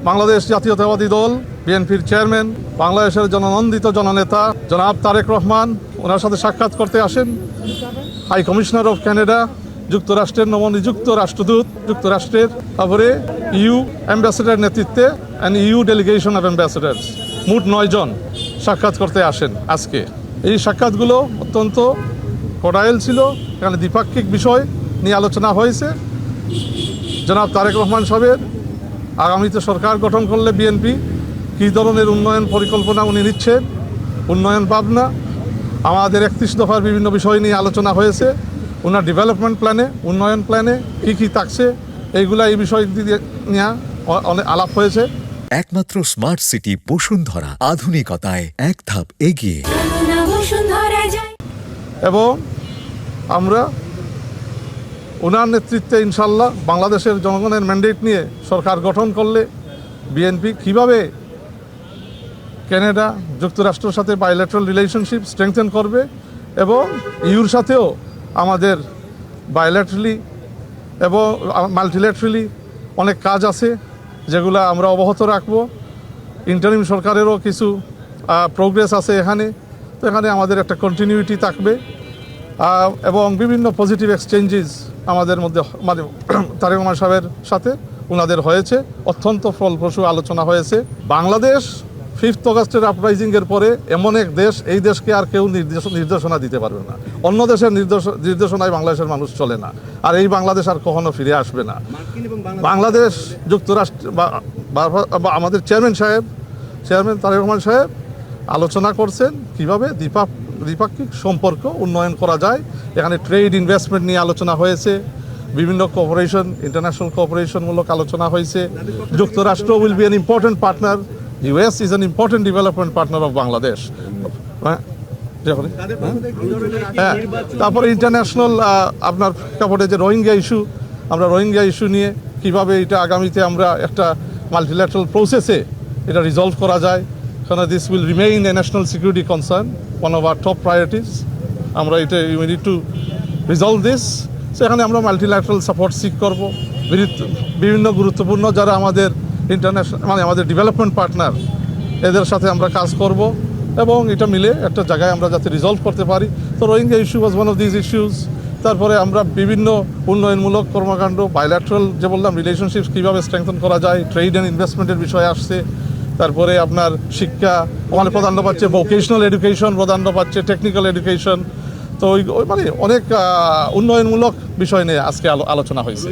বাংলাদেশ জাতীয়তাবাদী দল বিএনপির চেয়ারম্যান, বাংলাদেশের জননন্দিত জননেতা জনাব তারেক রহমান ওনার সাথে সাক্ষাৎ করতে আসেন। হাই কমিশনার অফ কানাডা, যুক্তরাষ্ট্রের নবনিযুক্ত রাষ্ট্রদূত যুক্তরাষ্ট্রের, তারপরে ইউ অ্যাম্বাসেডার নেতৃত্বে and EU delegation of ambassadors, মোট 9 জন সাক্ষাৎ করতে আসেন আজকে। এই সাক্ষাৎগুলো অত্যন্ত কড়াইল ছিল। এখানে দ্বিপাক্ষিক বিষয় নিয়ে আলোচনা হয়েছে। জনাব তারেক রহমান সাহেবের আগামীতে সরকার গঠন করলে বিএনপি কী ধরনের উন্নয়ন পরিকল্পনা উনি নিচ্ছেন, উন্নয়ন ভাবনা, আমাদের 31 দফার বিভিন্ন বিষয় নিয়ে আলোচনা হয়েছে। ওনার ডেভেলপমেন্ট প্ল্যানে, উন্নয়ন প্ল্যানে কী কী থাকছে, এই বিষয় নিয়ে অনেক আলাপ হয়েছে। একমাত্র স্মার্ট সিটি বসুন্ধরা, আধুনিকতায় এক ধাপ এগিয়ে। এবং আমরা ওনার নেতৃত্বে ইনশাল্লাহ বাংলাদেশের জনগণের ম্যান্ডেট নিয়ে সরকার গঠন করলে বিএনপি কীভাবে কানাডা যুক্তরাষ্ট্রের সাথে বাইল্যাটারাল রিলেশনশিপ স্ট্রেংথেন করবে এবং ইউর সাথেও আমাদের বাইল্যাটারালি এবং মাল্টিল্যাটারালি অনেক কাজ আছে যেগুলো আমরা অব্যাহত রাখবো। ইন্টারিম সরকারেরও কিছু প্রোগ্রেস আছে এখানে, তো এখানে আমাদের একটা কন্টিনিউটি থাকবে এবং বিভিন্ন পজিটিভ এক্সচেঞ্জেস আমাদের মধ্যে মানে তারেক রহমান সাহেবের সাথে ওনাদের হয়েছে। অত্যন্ত ফলপ্রসূ আলোচনা হয়েছে। বাংলাদেশ 5 অগাস্টের আপরাইজিংয়ের পরে এমন এক দেশ, এই দেশকে আর কেউ নির্দেশনা দিতে পারবে না। অন্য দেশের নির্দেশনায় বাংলাদেশের মানুষ চলে না, আর এই বাংলাদেশ আর কখনো ফিরে আসবে না। বাংলাদেশ যুক্তরাষ্ট্র বা আমাদের চেয়ারম্যান তারেক রহমান সাহেব আলোচনা করছেন কীভাবে দ্বিপাক্ষিক সম্পর্ক উন্নয়ন করা যায়। এখানে ট্রেড ইনভেস্টমেন্ট নিয়ে আলোচনা হয়েছে, বিভিন্ন কোঅপারেশন, ইন্টারন্যাশনাল কোঅপারেশনমূলক আলোচনা হয়েছে। যুক্তরাষ্ট্র will be an important partner, US is an important development partner of Bangladesh. তারপরে ইন্টারন্যাশনাল আপনার কাপড়ে যে রোহিঙ্গা ইস্যু, আমরা রোহিঙ্গা ইস্যু নিয়ে কীভাবে এটা আগামীতে আমরা একটা মাল্টিল্যাটারাল প্রসেসে এটা রিজলভ করা যায়। কারণ this will remain a national security concern, one of our top priorities. আমরা এটা we need to resolve this. সেখানে আমরা মাল্টিল্যাটারাল সাপোর্ট সিক করব। বিভিন্ন গুরুত্বপূর্ণ যারা আমাদের ইন্টারন্যাশনাল মানে আমাদের ডেভেলপমেন্ট পার্টনার, এদের সাথে আমরা কাজ করব এবং এটা মিলে একটা জায়গায় আমরা যাতে রিজলভ করতে পারি। তো Rohingya issue was one of this issues. তারপরে আমরা বিভিন্ন উন্নয়নমূলক কর্মকাণ্ড, বাইল্যাটারাল যে বললাম রিলেশনশিপ কীভাবে স্ট্রেংথেন করা যায়, ট্রেড অ্যান্ড ইনভেস্টমেন্টের বিষয় আসছে। তারপরে আপনার শিক্ষা ওখানে প্রাধান্য পাচ্ছে, ভোকেশনাল এডুকেশন প্রাধান্য পাচ্ছে, টেকনিক্যাল এডুকেশন। তো ওই মানে অনেক উন্নয়নমূলক বিষয় নিয়ে আজকে আলোচনা হয়েছে।